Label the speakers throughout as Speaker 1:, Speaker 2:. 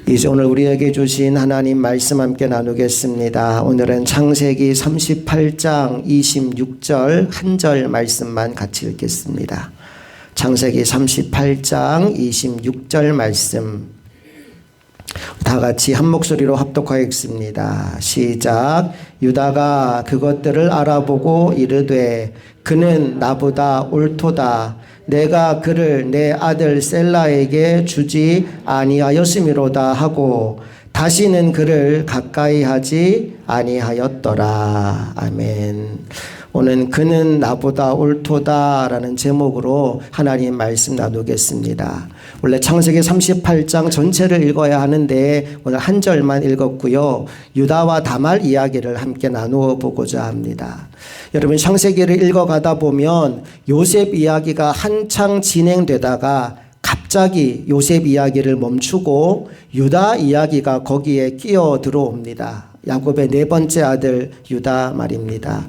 Speaker 1: 이제 오늘 우리에게 주신 하나님 말씀 함께 나누겠습니다. 오늘은 창세기 38장 26절 한 절 말씀만 같이 읽겠습니다. 창세기 38장 26절 말씀 다 같이 한 목소리로 합독하여 읽습니다. 시작. 유다가 그것들을 알아보고 이르되 그는 나보다 옳도다. 내가 그를 내 아들 셀라에게 주지 아니하였음이로다 하고 다시는 그를 가까이 하지 아니하였더라. 아멘. 오늘 그는 나보다 옳도다 라는 제목으로 하나님 말씀 나누겠습니다. 원래 창세기 38장 전체를 읽어야 하는데 오늘 한 절만 읽었고요. 유다와 다말 이야기를 함께 나누어 보고자 합니다. 여러분, 창세기를 읽어가다 보면 요셉 이야기가 한창 진행되다가 갑자기 요셉 이야기를 멈추고 유다 이야기가 거기에 끼어 들어옵니다. 야곱의 네 번째 아들 유다 말입니다.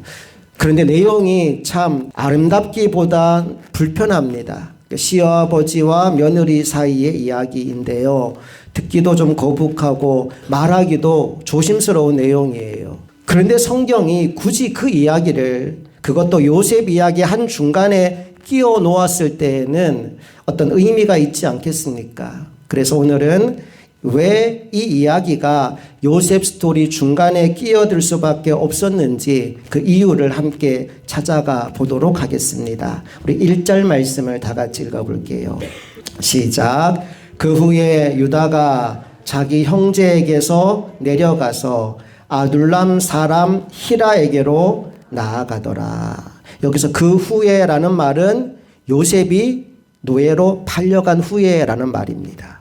Speaker 1: 그런데 내용이 참 아름답기보다 불편합니다. 시아버지와 며느리 사이의 이야기인데요. 듣기도 좀 거북하고 말하기도 조심스러운 내용이에요. 그런데 성경이 굳이 그 이야기를, 그것도 요셉 이야기 한 중간에 끼워 놓았을 때에는 어떤 의미가 있지 않겠습니까? 그래서 오늘은 왜 이 이야기가 요셉 스토리 중간에 끼어들 수밖에 없었는지 그 이유를 함께 찾아가 보도록 하겠습니다. 우리 1절 말씀을 다 같이 읽어볼게요. 시작. 그 후에 유다가 자기 형제에게서 내려가서 아둘람 사람 히라에게로 나아가더라. 여기서 그 후에라는 말은 요셉이 노예로 팔려간 후에라는 말입니다.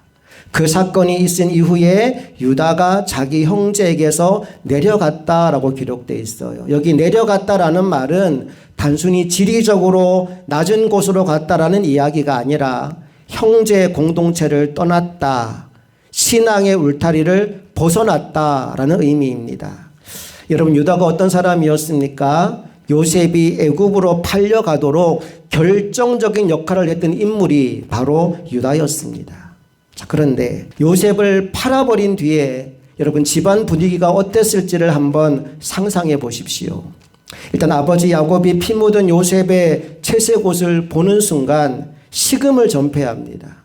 Speaker 1: 그 사건이 있은 이후에 유다가 자기 형제에게서 내려갔다라고 기록되어 있어요. 여기 내려갔다라는 말은 단순히 지리적으로 낮은 곳으로 갔다라는 이야기가 아니라 형제 공동체를 떠났다, 신앙의 울타리를 벗어났다라는 의미입니다. 여러분, 유다가 어떤 사람이었습니까? 요셉이 애굽으로 팔려가도록 결정적인 역할을 했던 인물이 바로 유다였습니다. 자, 그런데 요셉을 팔아버린 뒤에 여러분 집안 분위기가 어땠을지를 한번 상상해 보십시오. 일단 아버지 야곱이 피 묻은 요셉의 채색 옷을 보는 순간 식음을 전폐합니다.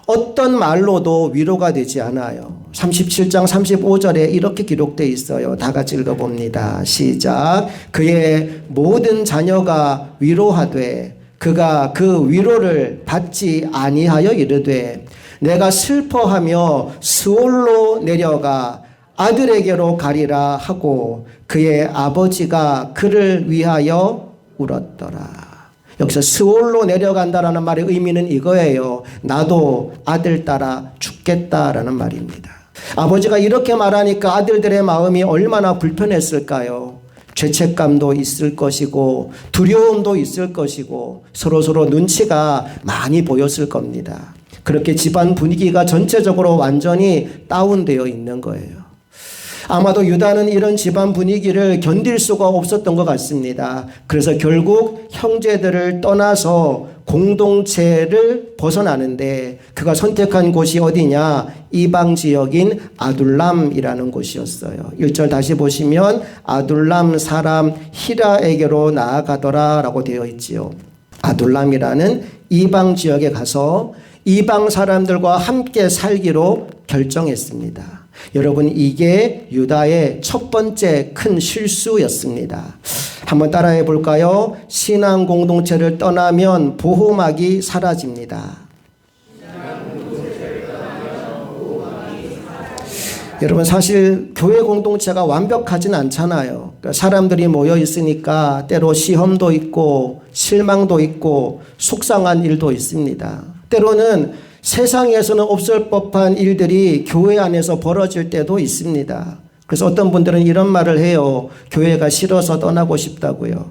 Speaker 1: 어떤 말로도 위로가 되지 않아요. 37장 35절에 이렇게 기록되어 있어요. 다 같이 읽어봅니다. 시작. 그의 모든 자녀가 위로하되 그가 그 위로를 받지 아니하여 이르되 내가 슬퍼하며 스올로 내려가 아들에게로 가리라 하고 그의 아버지가 그를 위하여 울었더라. 여기서 스올로 내려간다라는 말의 의미는 이거예요. 나도 아들 따라 죽겠다라는 말입니다. 아버지가 이렇게 말하니까 아들들의 마음이 얼마나 불편했을까요? 죄책감도 있을 것이고 두려움도 있을 것이고 서로서로 눈치가 많이 보였을 겁니다. 그렇게 집안 분위기가 전체적으로 완전히 다운되어 있는 거예요. 아마도 유다는 이런 집안 분위기를 견딜 수가 없었던 것 같습니다. 그래서 결국 형제들을 떠나서 공동체를 벗어나는데 그가 선택한 곳이 어디냐? 이방 지역인 아둘람이라는 곳이었어요. 1절 다시 보시면 아둘람 사람 히라에게로 나아가더라 라고 되어 있지요. 아둘람이라는 이방 지역에 가서 이방 사람들과 함께 살기로 결정했습니다. 여러분, 이게 유다의 첫 번째 큰 실수였습니다. 한번 따라해 볼까요? 신앙 공동체를 떠나면 보호막이 사라집니다. 여러분, 사실 교회 공동체가 완벽하진 않잖아요. 그러니까 사람들이 모여 있으니까 때로 시험도 있고 실망도 있고 속상한 일도 있습니다. 때로는 세상에서는 없을 법한 일들이 교회 안에서 벌어질 때도 있습니다. 그래서 어떤 분들은 이런 말을 해요. 교회가 싫어서 떠나고 싶다고요.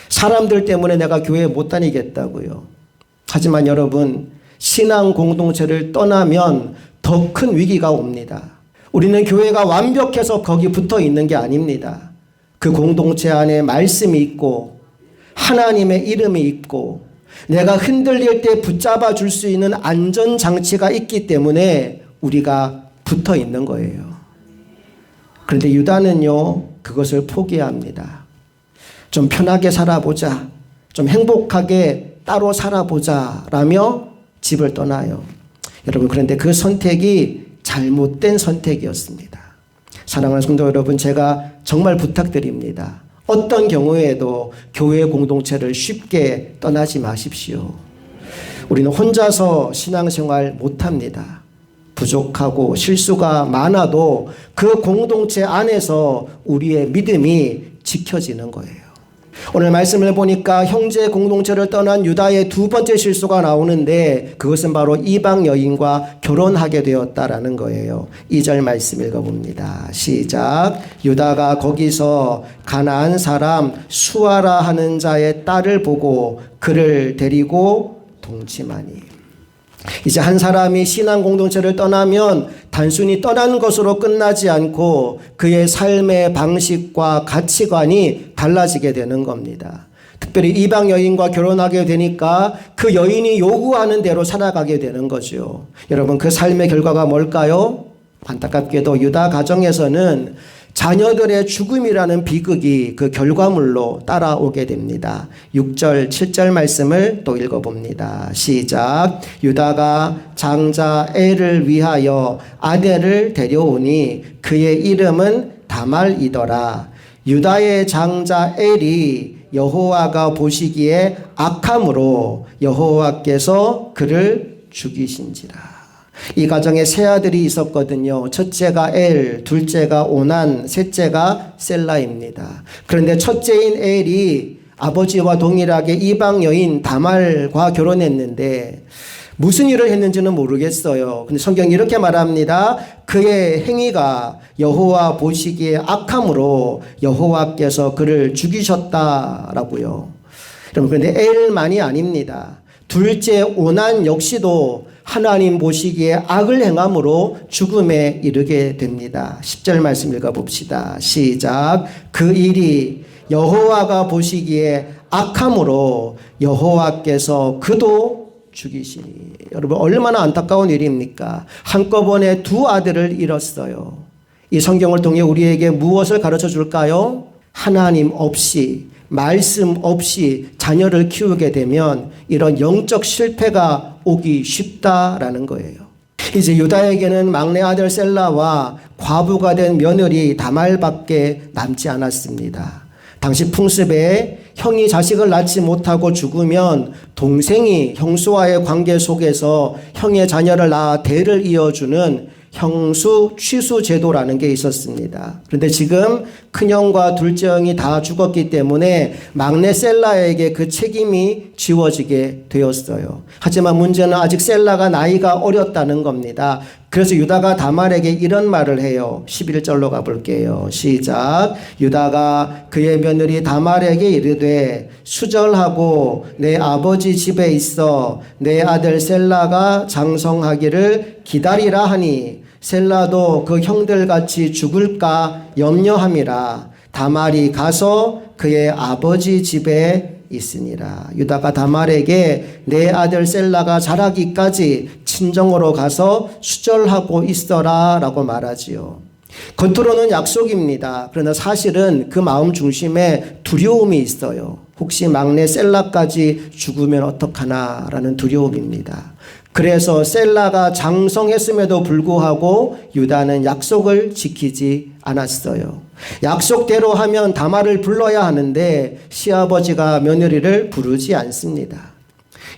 Speaker 1: 사람들 때문에 내가 교회 못 다니겠다고요. 하지만 여러분, 신앙 공동체를 떠나면 더 큰 위기가 옵니다. 우리는 교회가 완벽해서 거기 붙어 있는 게 아닙니다. 그 공동체 안에 말씀이 있고 하나님의 이름이 있고 내가 흔들릴 때 붙잡아 줄 수 있는 안전장치가 있기 때문에 우리가 붙어 있는 거예요. 그런데 유다는요, 그것을 포기합니다. 좀 편하게 살아보자, 좀 행복하게 따로 살아보자 라며 집을 떠나요. 여러분, 그런데 그 선택이 잘못된 선택이었습니다. 사랑하는 성도 여러분, 제가 정말 부탁드립니다. 어떤 경우에도 교회 공동체를 쉽게 떠나지 마십시오. 우리는 혼자서 신앙생활 못합니다. 부족하고 실수가 많아도 그 공동체 안에서 우리의 믿음이 지켜지는 거예요. 오늘 말씀을 보니까 형제 공동체를 떠난 유다의 두 번째 실수가 나오는데 그것은 바로 이방 여인과 결혼하게 되었다라는 거예요. 2절 말씀 읽어봅니다. 시작. 유다가 거기서 가나안 사람 수아라 하는 자의 딸을 보고 그를 데리고 동침하니. 이제 한 사람이 신앙 공동체를 떠나면 단순히 떠나는 것으로 끝나지 않고 그의 삶의 방식과 가치관이 달라지게 되는 겁니다. 특별히 이방 여인과 결혼하게 되니까 그 여인이 요구하는 대로 살아가게 되는 거죠. 여러분, 그 삶의 결과가 뭘까요? 안타깝게도 유다 가정에서는 자녀들의 죽음이라는 비극이 그 결과물로 따라오게 됩니다. 6절, 7절 말씀을 또 읽어봅니다. 시작. 유다가 장자 엘을 위하여 아델을 데려오니 그의 이름은 다말이더라. 유다의 장자 엘이 여호와가 보시기에 악함으로 여호와께서 그를 죽이신지라. 이 가정에 세 아들이 있었거든요. 첫째가 엘, 둘째가 오난, 셋째가 셀라입니다. 그런데 첫째인 엘이 아버지와 동일하게 이방 여인 다말과 결혼했는데 무슨 일을 했는지는 모르겠어요. 근데 성경이 이렇게 말합니다. 그의 행위가 여호와 보시기에 악함으로 여호와께서 그를 죽이셨다라고요. 여러분, 그런데 엘만이 아닙니다. 둘째 오난 역시도 하나님 보시기에 악을 행함으로 죽음에 이르게 됩니다. 10절 말씀 읽어봅시다. 시작. 그 일이 여호와가 보시기에 악함으로 여호와께서 그도 죽이시니. 여러분, 얼마나 안타까운 일입니까? 한꺼번에 두 아들을 잃었어요. 이 성경을 통해 우리에게 무엇을 가르쳐 줄까요? 하나님 없이, 말씀 없이 자녀를 키우게 되면 이런 영적 실패가 오기 쉽다라는 거예요. 이제 유다에게는 막내 아들 셀라와 과부가 된 며느리 다말밖에 남지 않았습니다. 당시 풍습에 형이 자식을 낳지 못하고 죽으면 동생이 형수와의 관계 속에서 형의 자녀를 낳아 대를 이어주는 형수 취수 제도라는 게 있었습니다. 그런데 지금 큰형과 둘째 형이 다 죽었기 때문에 막내 셀라에게 그 책임이 지워지게 되었어요. 하지만 문제는 아직 셀라가 나이가 어렸다는 겁니다. 그래서 유다가 다말에게 이런 말을 해요. 11절로 가볼게요. 시작. 유다가 그의 며느리 다말에게 이르되 수절하고 내 아버지 집에 있어 내 아들 셀라가 장성하기를 기다리라 하니 셀라도 그 형들같이 죽을까 염려함이라. 다말이 가서 그의 아버지 집에 있으니라. 유다가 다말에게 내 아들 셀라가 자라기까지 친정으로 가서 수절하고 있어라 라고 말하지요. 겉으로는 약속입니다. 그러나 사실은 그 마음 중심에 두려움이 있어요. 혹시 막내 셀라까지 죽으면 어떡하나 라는 두려움입니다. 그래서 셀라가 장성했음에도 불구하고 유다는 약속을 지키지 않았어요. 약속대로 하면 다말을 불러야 하는데 시아버지가 며느리를 부르지 않습니다.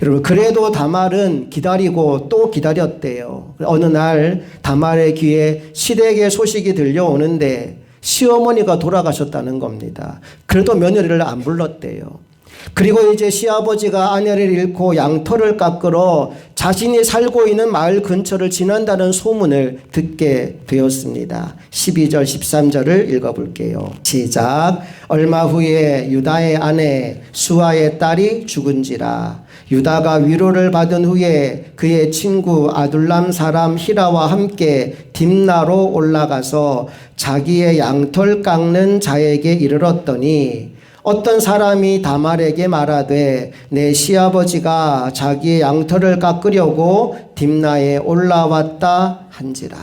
Speaker 1: 여러분, 그래도 다말은 기다리고 또 기다렸대요. 어느 날 다말의 귀에 시댁의 소식이 들려오는데 시어머니가 돌아가셨다는 겁니다. 그래도 며느리를 안 불렀대요. 그리고 이제 시아버지가 아내를 잃고 양털을 깎으러 자신이 살고 있는 마을 근처를 지난다는 소문을 듣게 되었습니다. 12절 13절을 읽어볼게요. 시작. 얼마 후에 유다의 아내 수아의 딸이 죽은지라. 유다가 위로를 받은 후에 그의 친구 아둘람 사람 히라와 함께 딥나로 올라가서 자기의 양털 깎는 자에게 이르렀더니 어떤 사람이 다말에게 말하되 내 시아버지가 자기의 양털을 깎으려고 딥나에 올라왔다 한지라.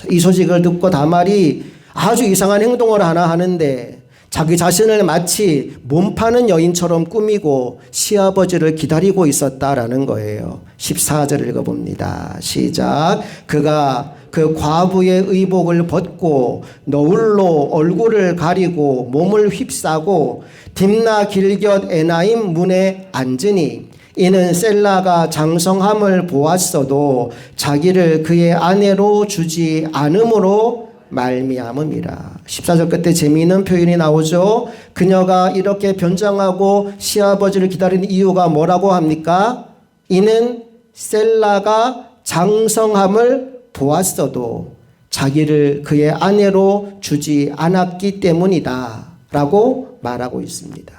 Speaker 1: 이 소식을 듣고 다말이 아주 이상한 행동을 하나 하는데 자기 자신을 마치 몸 파는 여인처럼 꾸미고 시아버지를 기다리고 있었다라는 거예요. 14절 읽어봅니다. 시작. 그가 그 과부의 의복을 벗고 너울로 얼굴을 가리고 몸을 휩싸고 딥나 길곁 에나임 문에 앉으니 이는 셀라가 장성함을 보았어도 자기를 그의 아내로 주지 않음으로 말미암음이라. 14절 끝에 재미있는 표현이 나오죠. 그녀가 이렇게 변장하고 시아버지를 기다리는 이유가 뭐라고 합니까? 이는 셀라가 장성함을 보았어도 자기를 그의 아내로 주지 않았기 때문이다 라고 말하고 있습니다.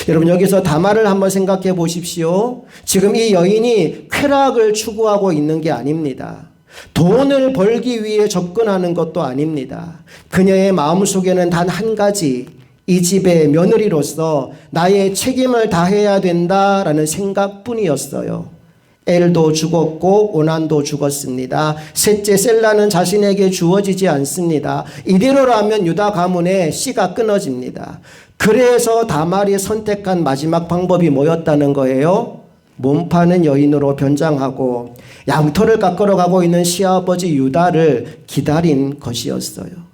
Speaker 1: 여러분, 여기서 다말을 한번 생각해 보십시오. 지금 이 여인이 쾌락을 추구하고 있는 게 아닙니다. 돈을 벌기 위해 접근하는 것도 아닙니다. 그녀의 마음속에는 단 한 가지, 이 집의 며느리로서 나의 책임을 다해야 된다라는 생각뿐이었어요. 엘도 죽었고 오난도 죽었습니다. 셋째 셀라는 자신에게 주어지지 않습니다. 이대로라면 유다 가문의 씨가 끊어집니다. 그래서 다말이 선택한 마지막 방법이 뭐였다는 거예요? 몸 파는 여인으로 변장하고 양털을 깎으러 가고 있는 시아버지 유다를 기다린 것이었어요.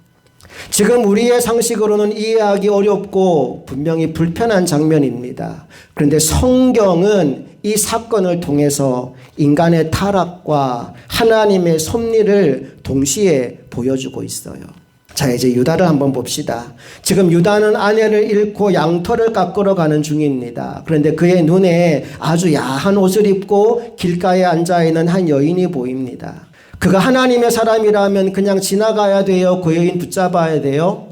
Speaker 1: 지금 우리의 상식으로는 이해하기 어렵고 분명히 불편한 장면입니다. 그런데 성경은 이 사건을 통해서 인간의 타락과 하나님의 섭리를 동시에 보여주고 있어요. 자, 이제 유다를 한번 봅시다. 지금 유다는 아내를 잃고 양털을 깎으러 가는 중입니다. 그런데 그의 눈에 아주 야한 옷을 입고 길가에 앉아있는 한 여인이 보입니다. 그가 하나님의 사람이라면 그냥 지나가야 돼요? 그 여인 붙잡아야 돼요?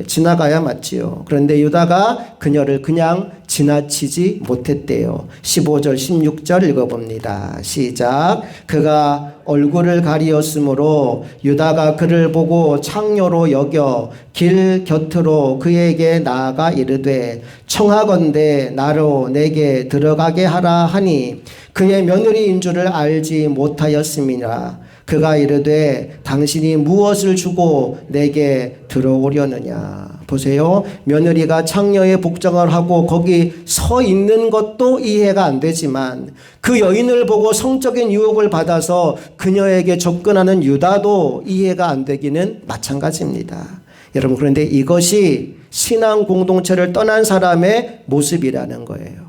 Speaker 1: 지나가야 맞지요. 그런데 유다가 그녀를 그냥 지나치지 못했대요. 15절 16절 읽어봅니다. 시작. 그가 얼굴을 가리었으므로 유다가 그를 보고 창녀로 여겨 길 곁으로 그에게 나아가 이르되 청하건대 나로 내게 들어가게 하라 하니 그의 며느리인 줄을 알지 못하였음이라. 그가 이르되 당신이 무엇을 주고 내게 들어오려느냐. 보세요. 며느리가 창녀의 복장을 하고 거기 서 있는 것도 이해가 안 되지만 그 여인을 보고 성적인 유혹을 받아서 그녀에게 접근하는 유다도 이해가 안 되기는 마찬가지입니다. 여러분, 그런데 이것이 신앙 공동체를 떠난 사람의 모습이라는 거예요.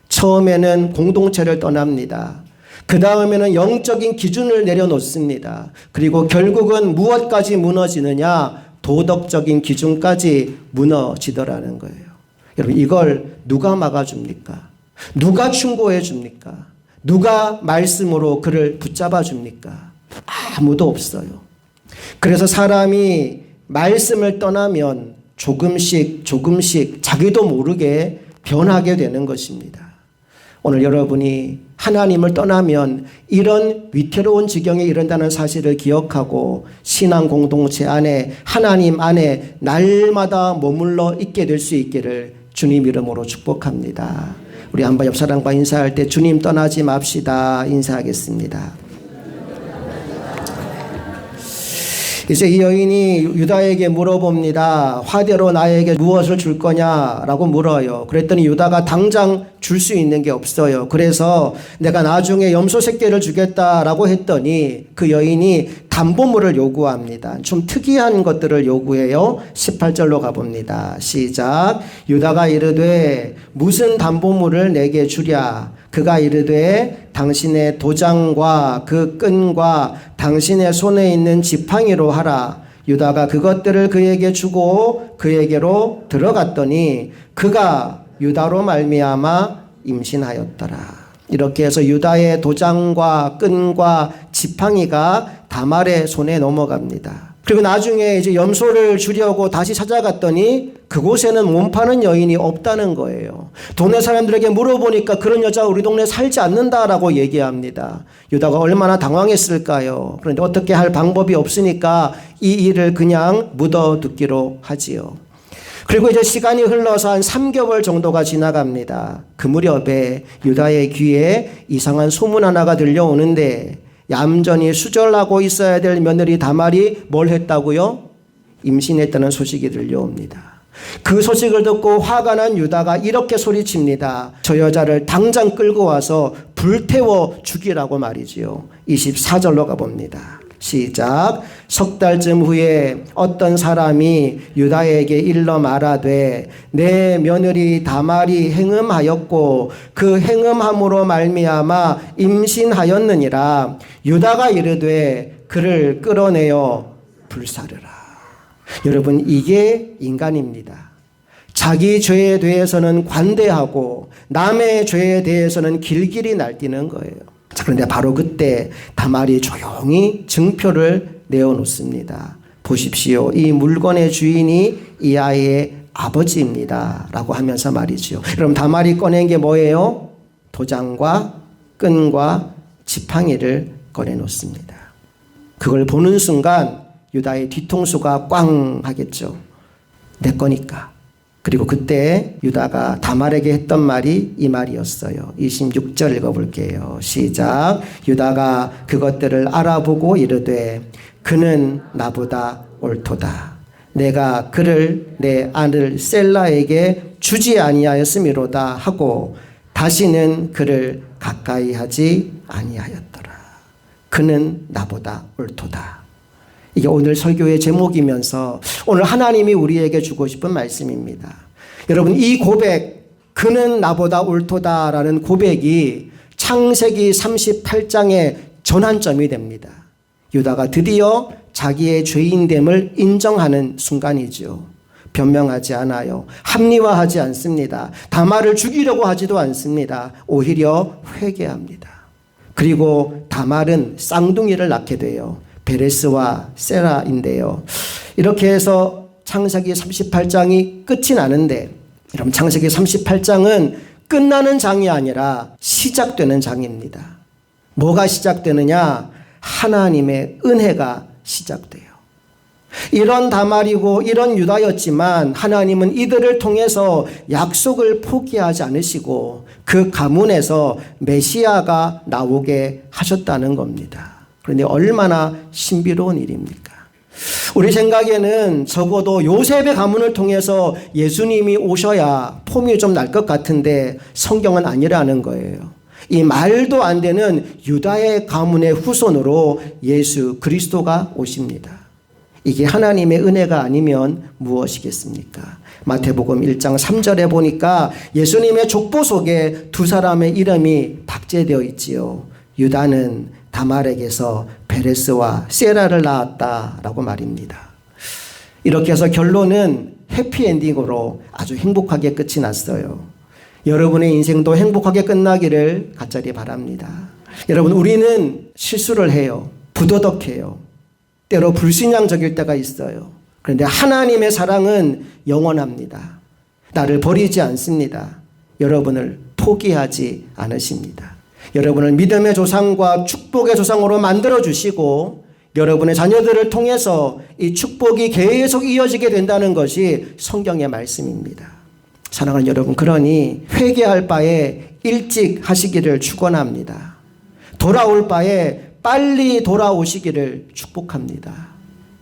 Speaker 1: 처음에는 공동체를 떠납니다. 그 다음에는 영적인 기준을 내려놓습니다. 그리고 결국은 무엇까지 무너지느냐? 도덕적인 기준까지 무너지더라는 거예요. 여러분, 이걸 누가 막아줍니까? 누가 충고해 줍니까? 누가 말씀으로 그를 붙잡아 줍니까? 아무도 없어요. 그래서 사람이 말씀을 떠나면 조금씩 자기도 모르게 변하게 되는 것입니다. 오늘 여러분이 하나님을 떠나면 이런 위태로운 지경에 이른다는 사실을 기억하고 신앙 공동체 안에 하나님 안에 날마다 머물러 있게 될 수 있기를 주님 이름으로 축복합니다. 우리 한번 옆 사람과 인사할 때 주님 떠나지 맙시다 인사하겠습니다. 이제 이 여인이 유다에게 물어봅니다. 화대로 나에게 무엇을 줄 거냐라고 물어요. 그랬더니 유다가 당장 줄 수 있는 게 없어요. 그래서 내가 나중에 염소 새끼를 주겠다라고 했더니 그 여인이 담보물을 요구합니다. 좀 특이한 것들을 요구해요. 18절로 가봅니다. 시작. 유다가 이르되 무슨 담보물을 내게 주랴. 그가 이르되 당신의 도장과 그 끈과 당신의 손에 있는 지팡이로 하라. 유다가 그것들을 그에게 주고 그에게로 들어갔더니 그가 유다로 말미암아 임신하였더라. 이렇게 해서 유다의 도장과 끈과 지팡이가 다말의 손에 넘어갑니다. 그리고 나중에 이제 염소를 주려고 다시 찾아갔더니 그곳에는 몸 파는 여인이 없다는 거예요. 동네 사람들에게 물어보니까 그런 여자 우리 동네에 살지 않는다라고 얘기합니다. 유다가 얼마나 당황했을까요? 그런데 어떻게 할 방법이 없으니까 이 일을 그냥 묻어두기로 하지요. 그리고 이제 시간이 흘러서 한 3개월 정도가 지나갑니다. 그 무렵에 유다의 귀에 이상한 소문 하나가 들려오는데 얌전히 수절하고 있어야 될 며느리 다말이 뭘 했다고요? 임신했다는 소식이 들려옵니다. 그 소식을 듣고 화가 난 유다가 이렇게 소리칩니다. 저 여자를 당장 끌고 와서 불태워 죽이라고 말이지요. 24절로 가봅니다. 시작. 석 달쯤 후에 어떤 사람이 유다에게 일러 말하되 내 며느리 다말이 행음하였고 그 행음함으로 말미암아 임신하였느니라. 유다가 이르되 그를 끌어내어 불사르라. 여러분, 이게 인간입니다. 자기 죄에 대해서는 관대하고 남의 죄에 대해서는 길길이 날뛰는 거예요. 자, 그런데 바로 그때 다말이 조용히 증표를 내어놓습니다. 보십시오. 이 물건의 주인이 이 아이의 아버지입니다. 라고 하면서 말이죠. 그럼 다말이 꺼낸 게 뭐예요? 도장과 끈과 지팡이를 꺼내놓습니다. 그걸 보는 순간 유다의 뒤통수가 꽝 하겠죠. 내 거니까. 그리고 그때 유다가 다말에게 했던 말이 이 말이었어요. 26절 읽어볼게요. 시작. 유다가 그것들을 알아보고 이르되 그는 나보다 옳도다. 내가 그를 내 아들 셀라에게 주지 아니하였음이로다 하고 다시는 그를 가까이 하지 아니하였더라. 그는 나보다 옳도다. 이게 오늘 설교의 제목이면서 오늘 하나님이 우리에게 주고 싶은 말씀입니다. 여러분, 이 고백, 그는 나보다 옳도다라는 고백이 창세기 38장의 전환점이 됩니다. 유다가 드디어 자기의 죄인됨을 인정하는 순간이죠. 변명하지 않아요. 합리화하지 않습니다. 다말을 죽이려고 하지도 않습니다. 오히려 회개합니다. 그리고 다말은 쌍둥이를 낳게 돼요. 베레스와 세라인데요. 이렇게 해서 창세기 38장이 끝이 나는데, 여러분, 창세기 38장은 끝나는 장이 아니라 시작되는 장입니다. 뭐가 시작되느냐? 하나님의 은혜가 시작돼요. 이런 다말이고 이런 유다였지만 하나님은 이들을 통해서 약속을 포기하지 않으시고 그 가문에서 메시아가 나오게 하셨다는 겁니다. 그런데 얼마나 신비로운 일입니까? 우리 생각에는 적어도 요셉의 가문을 통해서 예수님이 오셔야 폼이 좀 날 것 같은데 성경은 아니라는 거예요. 이 말도 안 되는 유다의 가문의 후손으로 예수 그리스도가 오십니다. 이게 하나님의 은혜가 아니면 무엇이겠습니까? 마태복음 1장 3절에 보니까 예수님의 족보 속에 두 사람의 이름이 박제되어 있지요. 유다는 다말에게서 베레스와 세라를 낳았다라고 말입니다. 이렇게 해서 결론은 해피엔딩으로 아주 행복하게 끝이 났어요. 여러분의 인생도 행복하게 끝나기를 간절히 바랍니다. 여러분, 우리는 실수를 해요. 부도덕해요. 때로 불신앙적일 때가 있어요. 그런데 하나님의 사랑은 영원합니다. 나를 버리지 않습니다. 여러분을 포기하지 않으십니다. 여러분을 믿음의 조상과 축복의 조상으로 만들어주시고 여러분의 자녀들을 통해서 이 축복이 계속 이어지게 된다는 것이 성경의 말씀입니다. 사랑하는 여러분, 그러니 회개할 바에 일찍 하시기를 축원합니다. 돌아올 바에 빨리 돌아오시기를 축복합니다.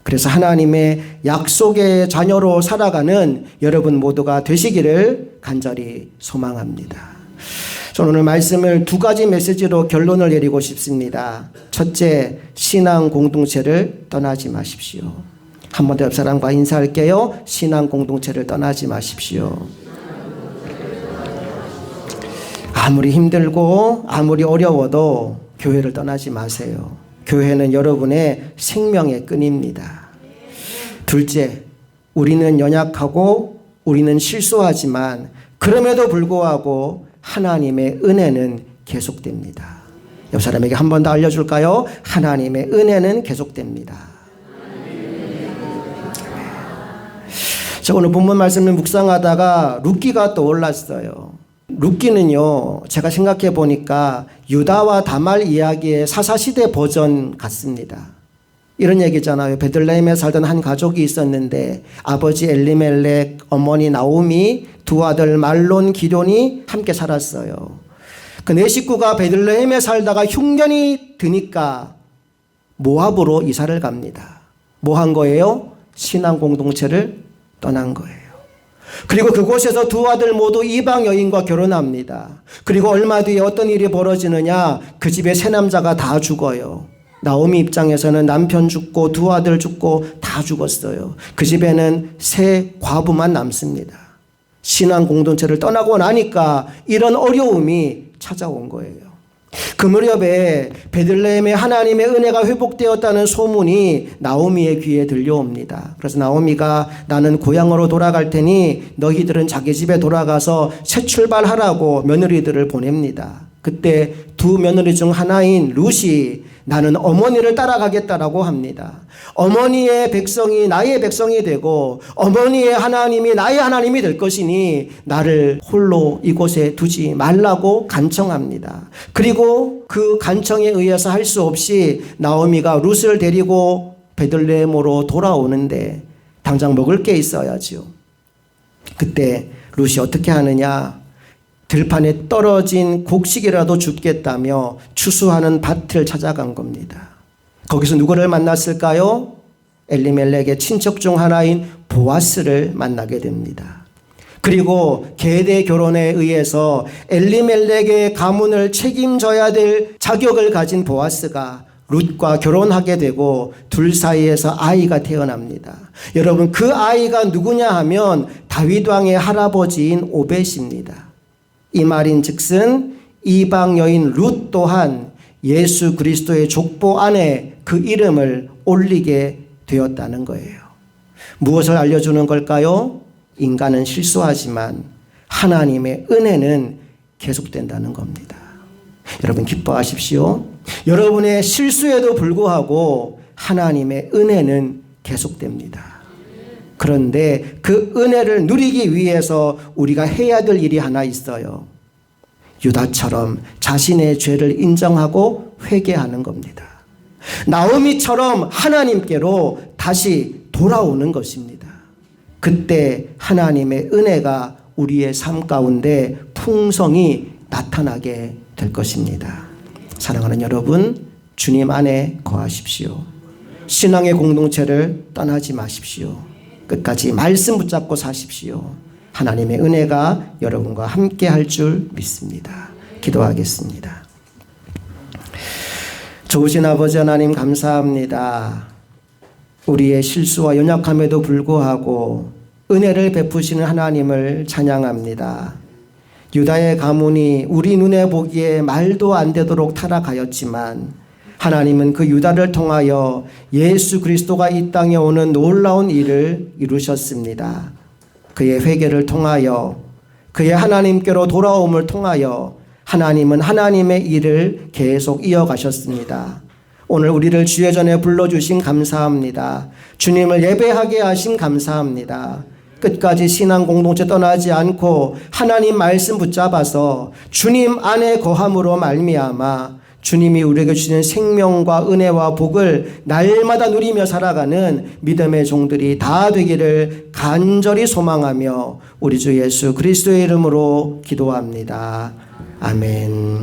Speaker 1: 그래서 하나님의 약속의 자녀로 살아가는 여러분 모두가 되시기를 간절히 소망합니다. 저는 오늘 말씀을 두 가지 메시지로 결론을 내리고 싶습니다. 첫째, 신앙 공동체를 떠나지 마십시오. 한 번 더 옆 사람과 인사할게요. 신앙 공동체를 떠나지 마십시오. 아무리 힘들고 아무리 어려워도 교회를 떠나지 마세요. 교회는 여러분의 생명의 끈입니다. 둘째, 우리는 연약하고 우리는 실수하지만 그럼에도 불구하고 하나님의 은혜는 계속됩니다. 옆 사람에게 한 번 더 알려줄까요? 하나님의 은혜는 계속됩니다. 제가 오늘 본문 말씀을 묵상하다가 룻기가 떠올랐어요. 룻기는요, 제가 생각해 보니까 유다와 다말 이야기의 사사시대 버전 같습니다. 이런 얘기잖아요. 베들레헴에 살던 한 가족이 있었는데 아버지 엘리멜렉, 어머니 나오미, 두 아들 말론, 기럐이 함께 살았어요. 그 네 식구가 베들레헴에 살다가 흉년이 드니까 모압으로 이사를 갑니다. 뭐 한 거예요? 신앙 공동체를 떠난 거예요. 그리고 그곳에서 두 아들 모두 이방 여인과 결혼합니다. 그리고 얼마 뒤에 어떤 일이 벌어지느냐? 그 집에 세 남자가 다 죽어요. 나오미 입장에서는 남편 죽고 두 아들 죽고 다 죽었어요. 그 집에는 세 과부만 남습니다. 신앙 공동체를 떠나고 나니까 이런 어려움이 찾아온 거예요. 그 무렵에 베들레헴에 하나님의 은혜가 회복되었다는 소문이 나오미의 귀에 들려옵니다. 그래서 나오미가 나는 고향으로 돌아갈 테니 너희들은 자기 집에 돌아가서 새 출발하라고 며느리들을 보냅니다. 그때 두 며느리 중 하나인 룻이 나는 어머니를 따라가겠다라고 합니다. 어머니의 백성이 나의 백성이 되고 어머니의 하나님이 나의 하나님이 될 것이니 나를 홀로 이곳에 두지 말라고 간청합니다. 그리고 그 간청에 의해서 할 수 없이 나오미가 룻을 데리고 베들레헴으로 돌아오는데 당장 먹을 게 있어야죠. 그때 룻이 어떻게 하느냐? 들판에 떨어진 곡식이라도 줍겠다며 추수하는 밭을 찾아간 겁니다. 거기서 누구를 만났을까요? 엘리멜렉의 친척 중 하나인 보아스를 만나게 됩니다. 그리고 계대 결혼에 의해서 엘리멜렉의 가문을 책임져야 될 자격을 가진 보아스가 룻과 결혼하게 되고 둘 사이에서 아이가 태어납니다. 여러분, 그 아이가 누구냐 하면 다윗 왕의 할아버지인 오벳입니다. 이 말인즉슨 이방 여인 룻 또한 예수 그리스도의 족보 안에 그 이름을 올리게 되었다는 거예요. 무엇을 알려주는 걸까요? 인간은 실수하지만 하나님의 은혜는 계속된다는 겁니다. 여러분 기뻐하십시오. 여러분의 실수에도 불구하고 하나님의 은혜는 계속됩니다. 그런데 그 은혜를 누리기 위해서 우리가 해야 될 일이 하나 있어요. 유다처럼 자신의 죄를 인정하고 회개하는 겁니다. 나오미처럼 하나님께로 다시 돌아오는 것입니다. 그때 하나님의 은혜가 우리의 삶 가운데 풍성히 나타나게 될 것입니다. 사랑하는 여러분, 주님 안에 거하십시오. 신앙의 공동체를 떠나지 마십시오. 끝까지 말씀 붙잡고 사십시오. 하나님의 은혜가 여러분과 함께 할 줄 믿습니다. 기도하겠습니다. 좋으신 아버지 하나님 감사합니다. 우리의 실수와 연약함에도 불구하고 은혜를 베푸시는 하나님을 찬양합니다. 유다의 가문이 우리 눈에 보기에 말도 안 되도록 타락하였지만 하나님은 그 유다를 통하여 예수 그리스도가 이 땅에 오는 놀라운 일을 이루셨습니다. 그의 회개를 통하여 그의 하나님께로 돌아옴을 통하여 하나님은 하나님의 일을 계속 이어가셨습니다. 오늘 우리를 주의 전에 불러주신 감사합니다. 주님을 예배하게 하신 감사합니다. 끝까지 신앙 공동체 떠나지 않고 하나님 말씀 붙잡아서 주님 안에 거함으로 말미암아 주님이 우리에게 주시는 생명과 은혜와 복을 날마다 누리며 살아가는 믿음의 종들이 다 되기를 간절히 소망하며 우리 주 예수 그리스도의 이름으로 기도합니다. 아멘.